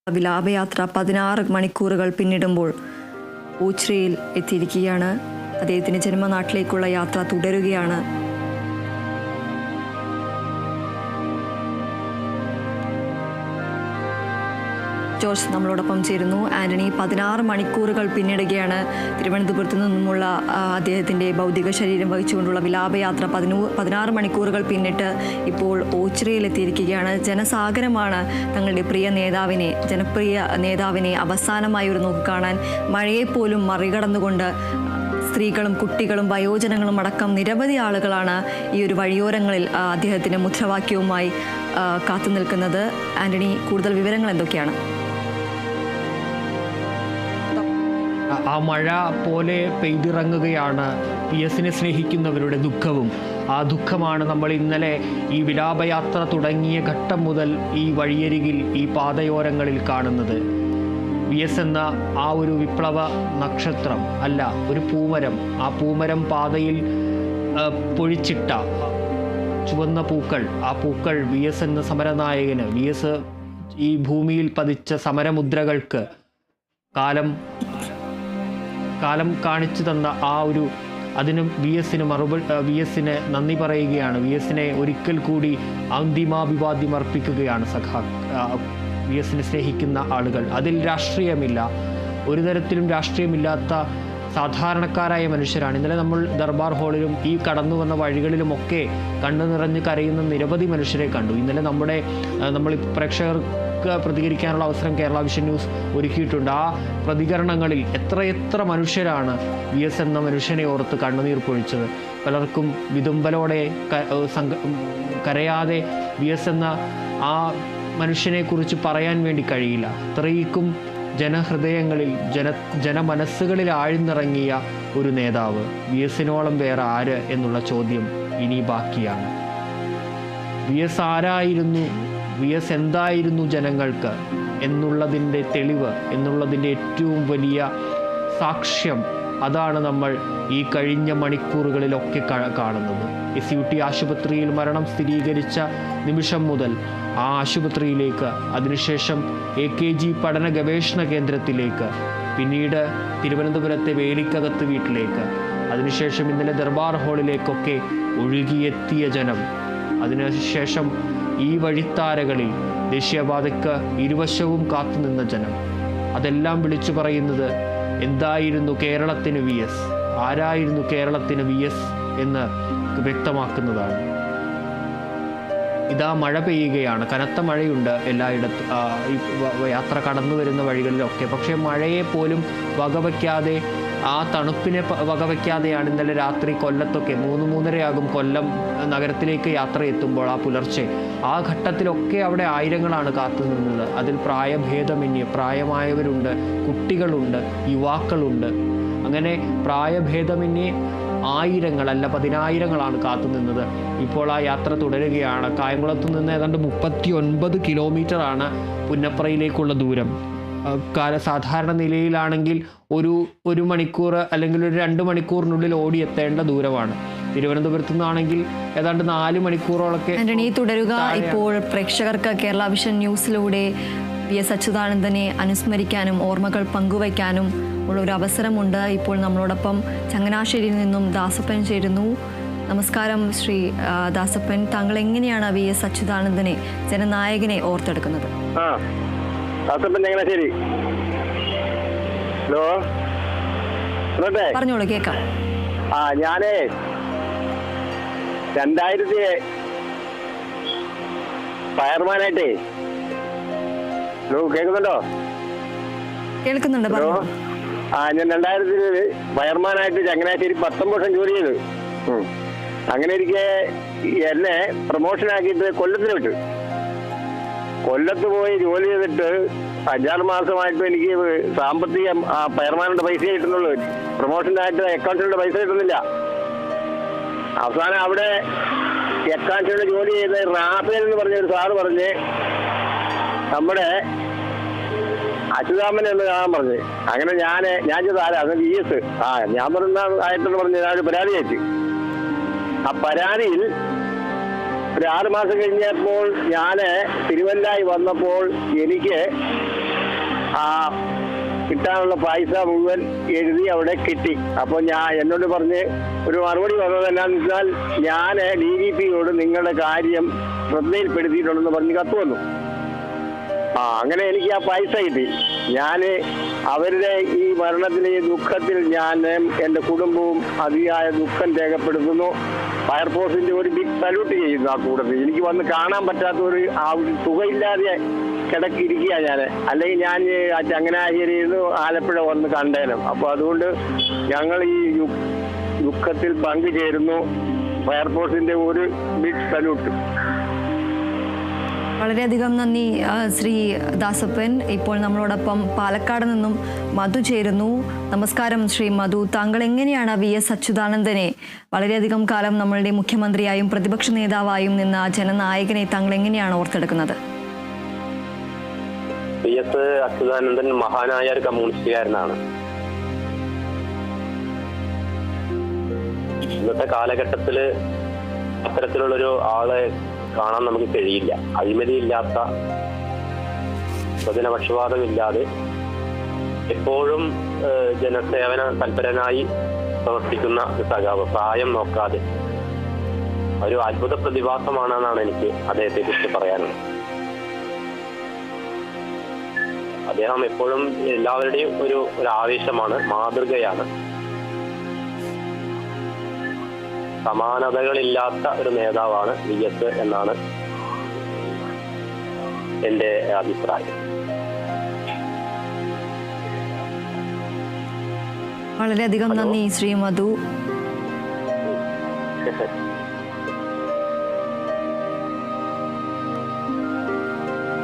വിലാപയാത്ര 16 മണിക്കൂറുകൾ പിന്നിടുമ്പോൾ ഓച്ചിറയിൽ എത്തിയിരിക്കുകയാണ്. അദ്ദേഹത്തിന്റെ ജന്മനാട്ടിലേക്കുള്ള യാത്ര തുടരുകയാണ്. ജോർജ് നമ്മളോടൊപ്പം ചേരുന്നു. ആന്റണി, 16 മണിക്കൂറുകൾ പിന്നിടുകയാണ്. തിരുവനന്തപുരത്ത് നിന്നുമുള്ള അദ്ദേഹത്തിൻ്റെ ഭൗതിക ശരീരം വഹിച്ചുകൊണ്ടുള്ള വിലാപയാത്ര 16 മണിക്കൂറുകൾ പിന്നിട്ട് ഇപ്പോൾ ഓച്ചിറയിലെത്തിയിരിക്കുകയാണ്. ജനസാഗരമാണ് തങ്ങളുടെ ജനപ്രിയ നേതാവിനെ അവസാനമായി ഒരു നോക്ക് കാണാൻ മഴയെപ്പോലും മറികടന്നുകൊണ്ട് സ്ത്രീകളും കുട്ടികളും വയോജനങ്ങളും അടക്കം നിരവധി ആളുകളാണ് ഈ ഒരു വഴിയോരങ്ങളിൽ അദ്ദേഹത്തിൻ്റെ മുദ്രാവാക്യവുമായി കാത്തു നിൽക്കുന്നത്. ആന്റണി, കൂടുതൽ വിവരങ്ങൾ എന്തൊക്കെയാണ്? ആ മഴ പോലെ പെയ്തിറങ്ങുകയാണ് PS-നെ സ്നേഹിക്കുന്നവരുടെ ദുഃഖവും. ആ ദുഃഖമാണ് നമ്മൾ ഇന്നലെ ഈ വിലാപയാത്ര തുടങ്ങിയ ഘട്ടം മുതൽ ഈ വഴിയരികിൽ, ഈ പാതയോരങ്ങളിൽ കാണുന്നത്. PS എന്ന ആ ഒരു വിപ്ലവ നക്ഷത്രം അല്ല, ഒരു പൂമരം. ആ പൂമരം പാതയിൽ പൊഴിച്ചിട്ട ചുവന്ന പൂക്കൾ, ആ പൂക്കൾ PS എന്ന സമരനായകന്, PS ഈ ഭൂമിയിൽ പതിച്ച സമരമുദ്രകൾക്ക് കാലം കാണിച്ചു തന്ന ആ ഒരു അതിന് PS-ന് നന്ദി പറയുകയാണ്. PS-നെ ഒരിക്കൽ കൂടി അന്തിമാഭിവാദ്യം അർപ്പിക്കുകയാണ് PS-നെ സ്നേഹിക്കുന്ന ആളുകൾ. അതിൽ രാഷ്ട്രീയമില്ല, ഒരു തരത്തിലും രാഷ്ട്രീയമില്ലാത്ത സാധാരണക്കാരായ മനുഷ്യരാണ്. ഇന്നലെ നമ്മൾ ദർബാർ ഹാളിലും ഈ കടന്നു വന്ന വഴികളിലുമൊക്കെ കണ്ണു നിറഞ്ഞ് കരയുന്ന നിരവധി മനുഷ്യരെ കണ്ടു. ഇന്നലെ നമ്മൾ പ്രേക്ഷകർക്ക് പ്രതികരിക്കാനുള്ള അവസരം കേരള വിഷൻ ന്യൂസ് ഒരുക്കിയിട്ടുണ്ട്. ആ പ്രതികരണങ്ങളിൽ എത്രയെത്ര മനുഷ്യരാണ് PS എന്ന മനുഷ്യനെ ഓർത്ത് കണ്ണുനീർ പൊഴിച്ചത്. പലർക്കും വിതുമ്പലോടെ കരയാതെ PS എന്ന ആ മനുഷ്യനെക്കുറിച്ച് പറയാൻ വേണ്ടി കഴിയില്ല. അത്രയ്ക്കും ജനഹൃദയങ്ങളിൽ, ജനമനസ്സുകളിൽ ആഴ്ന്നിറങ്ങിയ ഒരു നേതാവ്. PS-നോളം വേറെ ആര് എന്നുള്ള ചോദ്യം ഇനി ബാക്കിയാണ്. PS ആരായിരുന്നു, PS എന്തായിരുന്നു ജനങ്ങൾക്ക് എന്നുള്ളതിൻ്റെ തെളിവ്, എന്നുള്ളതിൻ്റെ ഏറ്റവും വലിയ സാക്ഷ്യം, അതാണ് നമ്മൾ ഈ കഴിഞ്ഞ മണിക്കൂറുകളിലൊക്കെ കാണുന്നത്. SUT ആശുപത്രിയിൽ മരണം സ്ഥിരീകരിച്ച നിമിഷം മുതൽ ആ ആശുപത്രിയിലേക്ക്, അതിനുശേഷം AKG പഠന ഗവേഷണ കേന്ദ്രത്തിലേക്ക്, പിന്നീട് തിരുവനന്തപുരത്തെ വേലിക്കകത്ത് വീട്ടിലേക്ക്, അതിനുശേഷം ഇന്നലെ ദർബാർ ഹാളിലേക്കൊക്കെ ഒഴുകിയെത്തിയ ജനം, അതിനുശേഷം ഈ വഴിത്താരകളിൽ ദേശീയപാതയ്ക്ക് ഇരുവശവും കാത്തുനിന്ന ജനം, അതെല്ലാം വിളിച്ചു പറയുന്നത് എന്തായിരുന്നു കേരളത്തിന് PS, ആരായിരുന്നു കേരളത്തിന് PS എന്ന് വ്യക്തമാക്കുന്നതാണ്. ഇതാ മഴ പെയ്യുകയാണ്, കനത്ത മഴയുണ്ട് എല്ലായിടത്തും, യാത്ര കടന്നു വരുന്ന വഴികളിലൊക്കെ. പക്ഷേ മഴയെ പോലും വകവയ്ക്കാതെ, ആ തണുപ്പിനെ വകവയ്ക്കാതെയാണ് ഇന്നലെ രാത്രി കൊല്ലത്തൊക്കെ 3-3:30 കൊല്ലം നഗരത്തിലേക്ക് യാത്ര എത്തുമ്പോൾ, ആ പുലർച്ചെ ആ ഘട്ടത്തിലൊക്കെ അവിടെ ആയിരങ്ങളാണ് കാത്തു നിന്നത്. അതിൽ പ്രായഭേദമന്യേ പ്രായമായവരുണ്ട്, കുട്ടികളുണ്ട്, യുവാക്കളുണ്ട്. അങ്ങനെ പ്രായഭേദമന്യേ ആയിരങ്ങളല്ല 10,000-ങ്ങളാണ് കാത്തുനിന്നത്. ഇപ്പോൾ ആ യാത്ര തുടരുകയാണ്. കായംകുളത്ത് നിന്ന് ഏതാണ്ട് 39 കിലോമീറ്ററാണ് പുന്നപ്രയിലേക്കുള്ള ദൂരം. സാധാരണ നിലയിലാണെങ്കിൽ ഒരു മണിക്കൂർ അല്ലെങ്കിൽ ഒരു 2 മണിക്കൂറിനുള്ളിൽ ഓടിയെത്തേണ്ട ദൂരമാണ്. തിരുവനന്തപുരത്തു നിന്നാണെങ്കിൽ ഏതാണ്ട് 4 മണിക്കൂറോളൊക്കെ തുടരുക. ഇപ്പോൾ പ്രേക്ഷകർക്ക് കേരള വിഷൻ ന്യൂസിലൂടെ PS അച്യുതാനന്ദനെ അനുസ്മരിക്കാനും ഓർമ്മകൾ പങ്കുവയ്ക്കാനും ഉള്ള ഒരു അവസരമുണ്ട്. ഇപ്പോൾ നമ്മളോടൊപ്പം ചങ്ങനാശ്ശേരിയിൽ നിന്നും ദാസപ്പൻ ചേരുന്നു. നമസ്കാരം ശ്രീ ദാസപ്പൻ, താങ്കൾ എങ്ങനെയാണ് PS അച്യുതാനന്ദനെ, ജനനായകനെ ഓർത്തെടുക്കുന്നത്? പറഞ്ഞോളൂ, കേൾക്കാം. ഞാനേ 2000 ഫയർമാനായിട്ടേ, കേൾക്കുന്നുണ്ടോ? കേൾക്കുന്നുണ്ട്. ഞാൻ 2000 ഫയർമാനായിട്ട് ചങ്ങനാശ്ശേരി 19 വർഷം ജോലി ചെയ്തു. അങ്ങനെ ഇരിക്കെ എന്നെ പ്രൊമോഷൻ ആക്കിയിട്ട് കൊല്ലത്തിന് വിട്ടു. കൊല്ലത്ത് പോയി ജോലി ചെയ്തിട്ട് 5-6 മാസമായിട്ടും എനിക്ക് സാമ്പത്തികം ഫയർമാനുടെ പൈസ കിട്ടുന്നുള്ളൂ. പ്രൊമോഷനായിട്ട് അക്കൗണ്ട്സിന്റെ പൈസ കിട്ടുന്നില്ല. അവസാനം അവിടെ അക്കൗണ്ട്സിന്റെ ജോലി ചെയ്ത് റാഫേൽ എന്ന് പറഞ്ഞ ഒരു സാറ് പറഞ്ഞ് നമ്മുടെ അച്യുതാമൻ എന്ന് കാണാൻ പറഞ്ഞു. അങ്ങനെ ഞാൻ ചെയ്ത ആരാ? അത് PS. ഞാൻ പറഞ്ഞ ആയിട്ടെന്ന് പറഞ്ഞ് ഞാനൊരു പരാതി അയച്ചു. ആ പരാതിയിൽ ഒരു 6 മാസം കഴിഞ്ഞപ്പോൾ ഞാൻ തിരുവല്ലായി വന്നപ്പോൾ എനിക്ക് ആ കിട്ടാനുള്ള പൈസ മുഴുവൻ എഴുതി അവിടെ കിട്ടി. അപ്പോൾ എന്നോട് പറഞ്ഞ് ഒരു മറുപടി വന്നത് എന്നാന്ന് വെച്ചാൽ, ഞാൻ DGPയോട് നിങ്ങളുടെ കാര്യം ശ്രദ്ധയിൽപ്പെടുത്തിയിട്ടുണ്ടെന്ന് പറഞ്ഞ് കത്ത് വന്നു. അങ്ങനെ എനിക്ക് ആ പൈസ കിട്ടി. ഞാൻ അവരുടെ ഈ മരണത്തിലെ ഈ ദുഃഖത്തിൽ ഞാൻ എൻ്റെ കുടുംബവും അതിയായ ദുഃഖം രേഖപ്പെടുത്തുന്നു. ഫയർഫോഴ്സിന്റെ ഒരു ബിഗ് സല്യൂട്ട് ചെയ്യുന്നു. ആ കൂട്ടത്തിൽ എനിക്ക് വന്ന് കാണാൻ പറ്റാത്ത ഒരു തുകയില്ലാതെ കിടക്കിരിക്കുക ഞാൻ. അല്ലെങ്കിൽ ഞാൻ ചങ്ങനാശ്ശേരിയിൽ നിന്ന് ആലപ്പുഴ വന്ന് കണ്ടേനും. അപ്പോൾ അതുകൊണ്ട് ഞങ്ങൾ ഈ ദുഃഖത്തിൽ പങ്കുചേരുന്നു. ഫയർഫോഴ്സിന്റെ ഒരു ബിഗ് സല്യൂട്ട്. വളരെയധികം നന്ദി ശ്രീ ദാസപ്പൻ. ഇപ്പോൾ നമ്മളോടൊപ്പം പാലക്കാട് നിന്നും മധു ചേരുന്നു. നമസ്കാരം ശ്രീ മധു. താങ്കൾ എങ്ങനെയാണ് VS അച്യുതാനന്ദനെ, വളരെയധികം കാലം നമ്മളുടെ മുഖ്യമന്ത്രിയായും പ്രതിപക്ഷ നേതാവായും നിന്ന ജനനായകനെ താങ്കൾ എങ്ങനെയാണ് ഓർത്തെടുക്കുന്നത്? VS അച്യുതാനന്ദൻ മഹാനായ ഒരു കമ്മ്യൂണിസ്റ്റുകാരനാണ്. ഇന്നത്തെ കാലഘട്ടത്തില് അത്തരത്തിലുള്ളൊരു ആളെ കാണാൻ നമുക്ക് കഴിയില്ല. അഴിമതിയില്ലാത്ത, സ്വജനപക്ഷപാതമില്ലാതെ എപ്പോഴും ജനസേവന തൽപരനായി പ്രവർത്തിക്കുന്ന ഒരു സഖാവ്, പ്രായം നോക്കാതെ ഒരു അത്ഭുത പ്രതിഭാസമാണെന്നാണ് എനിക്ക് അദ്ദേഹത്തെ കുറിച്ച് പറയാനുള്ളത്. അദ്ദേഹം എപ്പോഴും എല്ലാവരുടെയും ഒരു ആവേശമാണ്, മാതൃകയാണ്. സമാനതകളില്ലാത്ത ഒരു നേതാവാണ് VS എന്നാണ് എൻ്റെ അഭിപ്രായം. വളരെയധികം നന്ദി ശ്രീ മധു.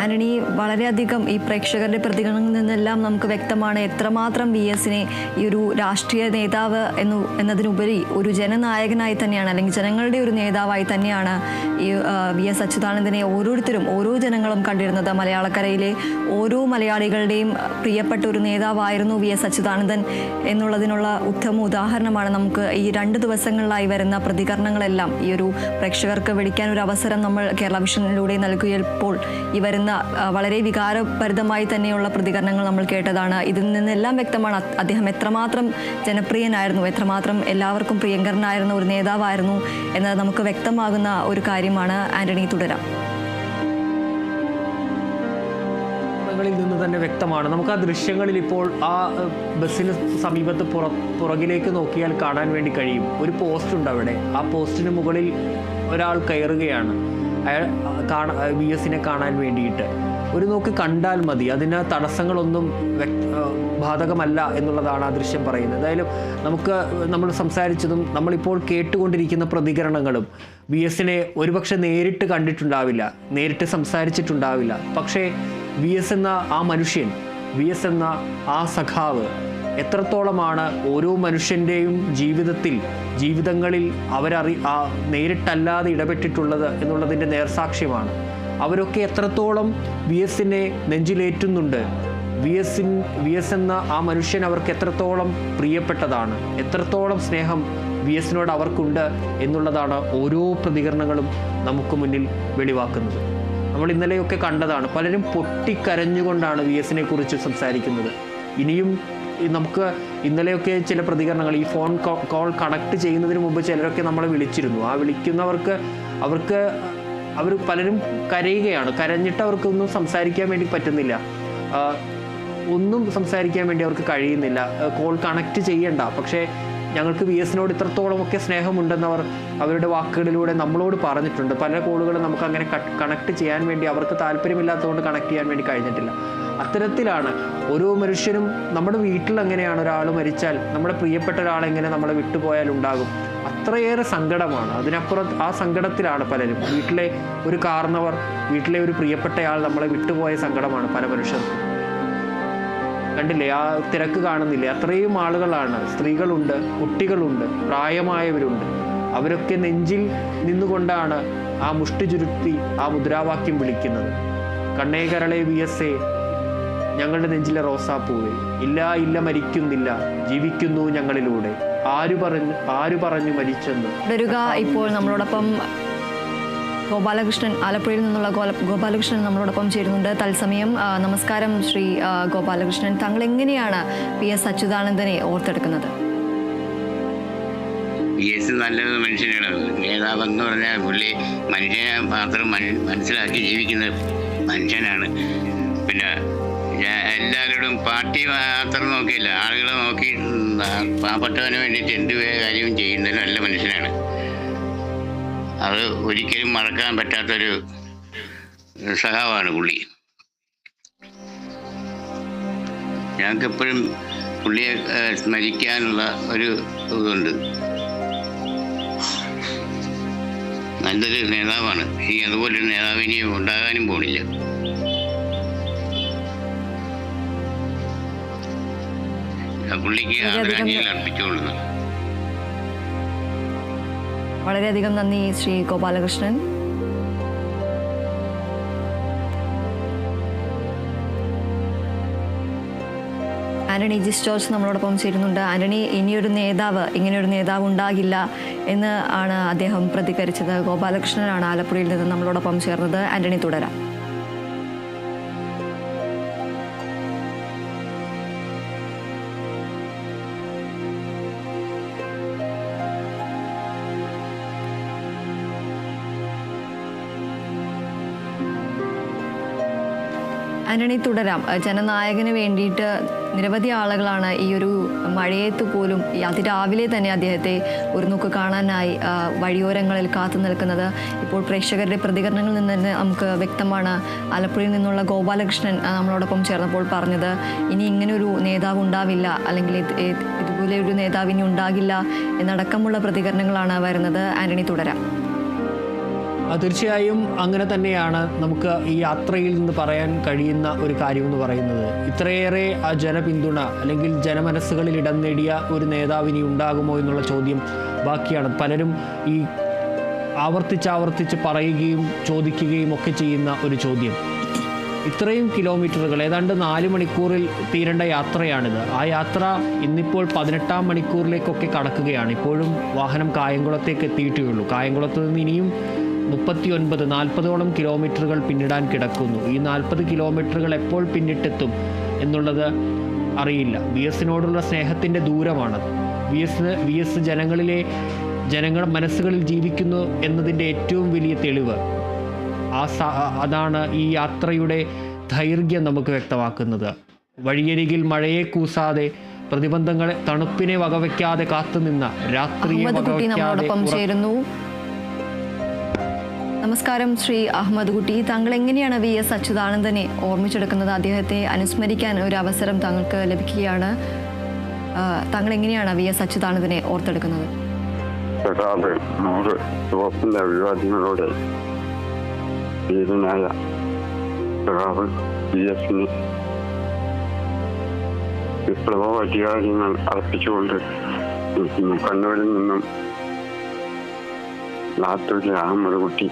ആന്റണി, വളരെയധികം ഈ പ്രേക്ഷകരുടെ പ്രതികരണങ്ങളിൽ നിന്നെല്ലാം നമുക്ക് വ്യക്തമാണ് എത്രമാത്രം VSനെ ഈ ഒരു രാഷ്ട്രീയ നേതാവ് എന്നതിനുപരി ഒരു ജനനായകനായി തന്നെയാണ്, അല്ലെങ്കിൽ ജനങ്ങളുടെ ഒരു നേതാവായി തന്നെയാണ് ഈ VS അച്യുതാനന്ദനെ ഓരോരുത്തരും, ഓരോ ജനങ്ങളും കണ്ടിരുന്നത്. മലയാളക്കരയിലെ ഓരോ മലയാളികളുടെയും പ്രിയപ്പെട്ട ഒരു നേതാവായിരുന്നു VS അച്യുതാനന്ദൻ എന്നുള്ളതിനുള്ള ഉത്തമ ഉദാഹരണമാണ് നമുക്ക് ഈ 2 ദിവസങ്ങളിലായി വരുന്ന പ്രതികരണങ്ങളെല്ലാം. ഈ ഒരു പ്രേക്ഷകർക്ക് വിളിക്കാൻ ഒരു അവസരം നമ്മൾ കേരള വിഷനിലൂടെ നൽകിയപ്പോൾ ഈ വരുന്ന വളരെ വികാരഭരിതമായി തന്നെയുള്ള പ്രതികരണങ്ങൾ നമ്മൾ കേട്ടതാണ്. ഇതിൽ നിന്നെല്ലാം വ്യക്തമാണ് അദ്ദേഹം എത്രമാത്രം ജനപ്രിയനായിരുന്നു, എത്രമാത്രം എല്ലാവർക്കും പ്രിയങ്കരനായിരുന്ന ഒരു നേതാവായിരുന്നു എന്നത് നമുക്ക് വ്യക്തമാകുന്ന ഒരു കാര്യമാണ്. ആന്റണി, തുടരാം. ിൽ നിന്ന് തന്നെ വ്യക്തമാണ്. നമുക്ക് ആ ദൃശ്യങ്ങളിൽ ഇപ്പോൾ ആ ബസ്സിന് സമീപത്ത് പുറകിലേക്ക് നോക്കിയാൽ കാണാൻ വേണ്ടി കഴിയും. ഒരു പോസ്റ്റ് ഉണ്ട് അവിടെ. ആ പോസ്റ്റിന് മുകളിൽ ഒരാൾ കയറുകയാണ്. അയാൾ VSനെ കാണാൻ വേണ്ടിയിട്ട്. ഒരു നോക്ക് കണ്ടാൽ മതി, അതിന് തടസ്സങ്ങളൊന്നും ബാധകമല്ല എന്നുള്ളതാണ് ആ ദൃശ്യം പറയുന്നത്. എന്തായാലും നമ്മൾ സംസാരിച്ചതും നമ്മളിപ്പോൾ കേട്ടുകൊണ്ടിരിക്കുന്ന പ്രതികരണങ്ങളും VSനെ ഒരുപക്ഷെ നേരിട്ട് കണ്ടിട്ടുണ്ടാവില്ല, നേരിട്ട് സംസാരിച്ചിട്ടുണ്ടാവില്ല. പക്ഷേ VS എന്ന ആ മനുഷ്യൻ, VS എന്ന ആ സഖാവ് എത്രത്തോളമാണ് ഓരോ മനുഷ്യൻ്റെയും ജീവിതങ്ങളിൽ നേരിട്ടല്ലാതെ ഇടപെട്ടിട്ടുള്ളത് എന്നുള്ളതിൻ്റെ നേർസാക്ഷ്യമാണ്. അവരൊക്കെ എത്രത്തോളം VSനെ നെഞ്ചിലേറ്റുന്നുണ്ട്, VS എന്ന ആ മനുഷ്യൻ അവർക്ക് എത്രത്തോളം പ്രിയപ്പെട്ടതാണ്, എത്രത്തോളം സ്നേഹം VSനോട് അവർക്കുണ്ട് എന്നുള്ളതാണ് ഓരോ പ്രതികരണങ്ങളും നമുക്ക് മുന്നിൽ വെളിവാക്കുന്നത്. നമ്മൾ ഇന്നലെയൊക്കെ കണ്ടതാണ്. പലരും പൊട്ടിക്കരഞ്ഞുകൊണ്ടാണ് VSനെ കുറിച്ച് സംസാരിക്കുന്നത്. ഇനിയും നമുക്ക് ഇന്നലെയൊക്കെ ചില പ്രതികരണങ്ങൾ, ഈ ഫോൺ കോൾ കണക്ട് ചെയ്യുന്നതിന് മുമ്പ് ചിലരൊക്കെ നമ്മളെ വിളിച്ചിരുന്നു. ആ വിളിക്കുന്നവർക്ക് അവർ പലരും കരയുകയാണ്. കരഞ്ഞിട്ട് അവർക്കൊന്നും സംസാരിക്കാൻ വേണ്ടി പറ്റുന്നില്ല, ഒന്നും സംസാരിക്കാൻ വേണ്ടി അവർക്ക് കഴിയുന്നില്ല. കോൾ കണക്ട് ചെയ്യണ്ട, പക്ഷേ ഞങ്ങൾക്ക് VSനോട് ഇത്രത്തോളമൊക്കെ സ്നേഹമുണ്ടെന്ന് അവരുടെ വാക്കുകളിലൂടെ നമ്മളോട് പറഞ്ഞിട്ടുണ്ട്. പല കോളുകളും നമുക്ക് അങ്ങനെ കണക്ട് ചെയ്യാൻ വേണ്ടി അവർക്ക് താല്പര്യമില്ലാത്തതുകൊണ്ട് കണക്ട് ചെയ്യാൻ വേണ്ടി കഴിഞ്ഞിട്ടില്ല. അത്തരത്തിലാണ് ഓരോ മനുഷ്യനും. നമ്മുടെ വീട്ടിൽ എങ്ങനെയാണ് ഒരാൾ മരിച്ചാൽ, നമ്മുടെ പ്രിയപ്പെട്ട ഒരാളെങ്ങനെ നമ്മളെ വിട്ടുപോയാൽ ഉണ്ടാകും, അത്രയേറെ സങ്കടമാണ്. അതിനപ്പുറം ആ സങ്കടത്തിലാണ് പലരും. വീട്ടിലെ ഒരു കാരണവർ, വീട്ടിലെ ഒരു പ്രിയപ്പെട്ടയാൾ നമ്മളെ വിട്ടുപോയ സങ്കടമാണ് പല മനുഷ്യർക്കും. കണ്ടില്ലേ, ആ തിരക്ക് കാണുന്നില്ലേ? അത്രയും ആളുകളാണ്. സ്ത്രീകളുണ്ട്, കുട്ടികളുണ്ട്, പ്രായമായവരുണ്ട്. അവരൊക്കെ നെഞ്ചിൽ നിന്നുകൊണ്ടാണ് ആ മുഷ്ടി ചുരുട്ടി ആ മുദ്രാവാക്യം വിളിക്കുന്നത്. കണ്ണേ കരളെ VSA, ഞങ്ങളുടെ നെഞ്ചിലെ റോസാപ്പൂവേ, ഇല്ല മരിക്കുന്നില്ല, ജീവിക്കുന്നു ഞങ്ങളിലൂടെ, ആരു പറഞ്ഞു മരിച്ചെന്ന്. ഇപ്പോൾ നമ്മളോടൊപ്പം ഗോപാലകൃഷ്ണൻ, ആലപ്പുഴയിൽ നിന്നുള്ള ഗോപാലകൃഷ്ണൻ നമ്മളോടൊപ്പം ചേരുന്നുണ്ട് തത്സമയം. നമസ്കാരം ശ്രീ ഗോപാലകൃഷ്ണൻ. താങ്കൾ എങ്ങനെയാണ് PS അച്യുതാനന്ദനെ ഓർത്തെടുക്കുന്നത്? PS നല്ലൊരു മനുഷ്യനാണ്. നേതാവെന്ന് പറഞ്ഞാൽ പുള്ളി മനുഷ്യനെ മാത്രം മനസ്സിലാക്കി ജീവിക്കുന്ന മനുഷ്യനാണ്. പിന്നെ എല്ലാവരോടും പാർട്ടി മാത്രം നോക്കിയില്ല, ആളുകളെ നോക്കി പാവപ്പെട്ടവന് വേണ്ടിയിട്ട് എന്ത് കാര്യവും ചെയ്യുന്ന നല്ല മനുഷ്യനാണ്. അത് ഒരിക്കലും മറക്കാൻ പറ്റാത്തൊരു സഖാവാണ് പുള്ളി. ഞങ്ങൾക്ക് എപ്പോഴും പുള്ളിയെ സ്മരിക്കാനുള്ള ഒരു ഇതുണ്ട്. നല്ലൊരു നേതാവാണ്. അതുപോലൊരു നേതാവ് ഇനി ഉണ്ടാകാനും പോണില്ല. പുള്ളിക്ക് ആദരാഞ്ജലികൾ അർപ്പിച്ചുകൊള്ളുന്നു. വളരെയധികം നന്ദി ശ്രീ ഗോപാലകൃഷ്ണൻ. ആന്റണി ജിസ് ജോർജ് നമ്മളോടൊപ്പം ചേരുന്നുണ്ട്. ആന്റണി, ഇനിയൊരു നേതാവ് ഉണ്ടാകില്ല എന്ന് ആണ് അദ്ദേഹം പ്രതികരിച്ചത്. ഗോപാലകൃഷ്ണനാണ് ആലപ്പുഴയിൽ നിന്ന് നമ്മളോടൊപ്പം ചേർന്നത്. ആന്റണി, തുടരാം. ആന്റണി, തുടരാം. ജനനായകന് വേണ്ടിയിട്ട് നിരവധി ആളുകളാണ് ഈ ഒരു മഴയത്ത് പോലും അതിരാവിലെ തന്നെ അദ്ദേഹത്തെ ഒരു നോക്ക് കാണാനായി വഴിയോരങ്ങളിൽ കാത്തു നിൽക്കുന്നത്. ഇപ്പോൾ പ്രേക്ഷകരുടെ പ്രതികരണങ്ങളിൽ നിന്ന് തന്നെ നമുക്ക് വ്യക്തമാണ്. ആലപ്പുഴയിൽ നിന്നുള്ള ഗോപാലകൃഷ്ണൻ നമ്മളോടൊപ്പം ചേർന്നപ്പോൾ പറഞ്ഞത് ഇനി ഇങ്ങനൊരു നേതാവ് ഉണ്ടാവില്ല, അല്ലെങ്കിൽ ഇതുപോലെ ഒരു നേതാവ് ഇനി ഉണ്ടാകില്ല എന്നടക്കമുള്ള പ്രതികരണങ്ങളാണ് വരുന്നത്. ആന്റണി, തുടരാം. തീർച്ചയായും അങ്ങനെ തന്നെയാണ് നമുക്ക് ഈ യാത്രയിൽ നിന്ന് പറയാൻ കഴിയുന്ന ഒരു കാര്യമെന്ന് പറയുന്നത്. ഇത്രയേറെ ആ ജനപിന്തുണ അല്ലെങ്കിൽ ജനമനസ്സുകളിൽ ഇടം നേടിയ ഒരു നേതാവിനി ഉണ്ടാകുമോ എന്നുള്ള ചോദ്യം ബാക്കിയാണ്. പലരും ഈ ആവർത്തിച്ച് പറയുകയും ചോദിക്കുകയും ഒക്കെ ചെയ്യുന്ന ഒരു ചോദ്യം. ഇത്രയും കിലോമീറ്ററുകൾ, ഏതാണ്ട് 4 മണിക്കൂറിൽ തീരേണ്ട യാത്രയാണിത്. ആ യാത്ര ഇന്നിപ്പോൾ 18-ാം മണിക്കൂറിലേക്കൊക്കെ കടക്കുകയാണ്. ഇപ്പോഴും വാഹനം കായംകുളത്തേക്ക് എത്തിയിട്ടേ ഉള്ളൂ. കായംകുളത്ത് നിന്ന് ഇനിയും 39-40ഓളം കിലോമീറ്ററുകൾ പിന്നിടാൻ കിടക്കുന്നു. ഈ 40 കിലോമീറ്ററുകൾ എപ്പോൾ പിന്നിട്ടെത്തും എന്നുള്ളത് അറിയില്ല. VSനോടുള്ള സ്നേഹത്തിൻ്റെ ദൂരമാണ്. VS ജനങ്ങൾ മനസ്സുകളിൽ ജീവിക്കുന്നു എന്നതിൻ്റെ ഏറ്റവും വലിയ തെളിവ്. അതാണ് ഈ യാത്രയുടെ ദൈർഘ്യം നമുക്ക് വ്യക്തമാക്കുന്നത്. വഴിയരികിൽ മഴയെ കൂസാതെ, പ്രതിബന്ധങ്ങളെ തണുപ്പിനെ വകവയ്ക്കാതെ കാത്തുനിന്ന, രാത്രിയെ വകവയ്ക്കാതെ. നമസ്കാരം ശ്രീ അഹമ്മദ് കുട്ടി. താങ്കൾ എങ്ങനെയാണ് VS അച്യുതാനന്ദനെ ഓർമ്മിച്ചെടുക്കുന്നത്? അദ്ദേഹത്തെ അനുസ്മരിക്കാൻ ഒരു അവസരം താങ്കൾക്ക് ലഭിക്കുകയാണ്. താങ്കൾ എങ്ങനെയാണ് VS അച്യുതാനന്ദനെ ഓർത്തെടുക്കുന്നത്? അഭിവാദ്യങ്ങളോടെ ധീരനായ VSന് വിപ്ലവ അധികാരങ്ങൾ അർപ്പിച്ചുകൊണ്ട് കണ്ണൂരിൽ നിന്നും ലാത്തൂരിലെ അഹമ്മദ് കുട്ടി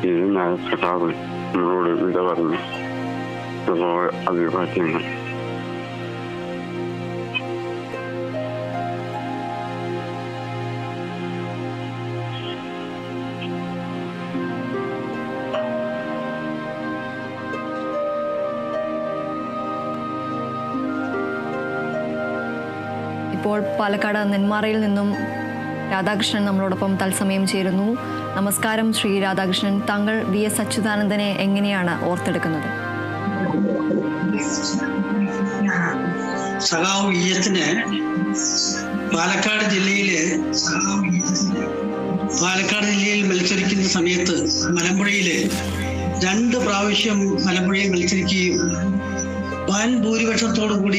ധീരനായ സഖാവ് നമ്മളോട് വിട പറഞ്ഞു. അഭിവാദ്യങ്ങൾ. ഇപ്പോൾ പാലക്കാട് നെന്മാറയിൽ നിന്നും രാധാകൃഷ്ണൻ നമ്മളോടൊപ്പം തത്സമയം ചേരുന്നു. നമസ്കാരം ശ്രീ രാധാകൃഷ്ണൻ. താങ്കൾ VS അച്യുതാനന്ദനെ എങ്ങനെയാണ് ഓർത്തെടുക്കുന്നത്? സഖാവ് VSന് പാലക്കാട് ജില്ലയിൽ മത്സരിക്കുന്ന സമയത്ത് മലമ്പുഴയിൽ 2 പ്രാവശ്യം മലമ്പുഴയിൽ മത്സരിക്കുകയും വൻ ഭൂരിപക്ഷത്തോടു കൂടി